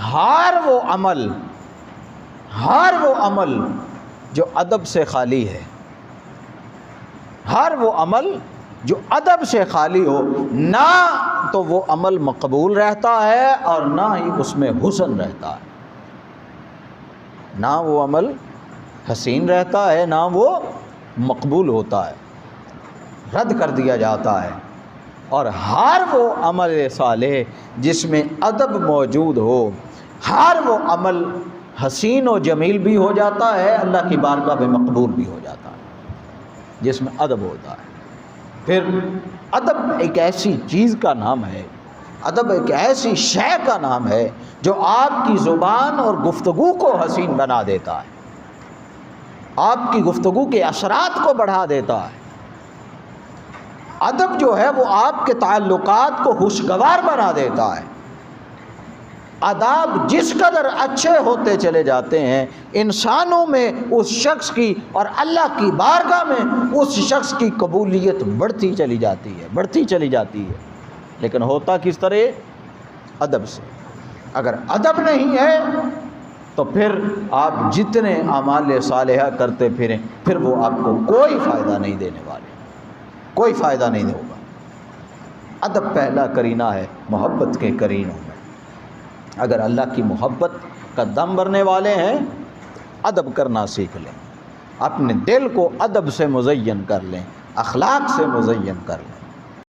ہر وہ عمل جو ادب سے خالی ہے، ہر وہ عمل جو ادب سے خالی ہو، نہ تو وہ عمل مقبول رہتا ہے اور نہ ہی اس میں حسن رہتا ہے، نہ وہ عمل حسین رہتا ہے نہ وہ مقبول ہوتا ہے، رد کر دیا جاتا ہے۔ اور ہر وہ عمل صالح جس میں ادب موجود ہو، ہر وہ عمل حسین و جمیل بھی ہو جاتا ہے، اللہ کی بارگاہ میں مقبول بھی ہو جاتا ہے جس میں ادب ہوتا ہے۔ پھر ادب ایک ایسی چیز کا نام ہے، ادب ایک ایسی شے کا نام ہے جو آپ کی زبان اور گفتگو کو حسین بنا دیتا ہے، آپ کی گفتگو کے اثرات کو بڑھا دیتا ہے۔ ادب جو ہے وہ آپ کے تعلقات کو خوشگوار بنا دیتا ہے۔ آداب جس قدر اچھے ہوتے چلے جاتے ہیں، انسانوں میں اس شخص کی اور اللہ کی بارگاہ میں اس شخص کی قبولیت بڑھتی چلی جاتی ہے، لیکن ہوتا کس طرح؟ ادب سے۔ اگر ادب نہیں ہے تو پھر آپ جتنے اعمال صالحہ کرتے پھریں، پھر وہ آپ کو کوئی فائدہ نہیں دینے والے، کوئی فائدہ نہیں ہوگا۔ ادب پہلا کرینہ ہے محبت کے کرینوں میں۔ اگر اللہ کی محبت کا دم بھرنے والے ہیں، ادب کرنا سیکھ لیں، اپنے دل کو ادب سے مزین کر لیں، اخلاق سے مزین کر لیں۔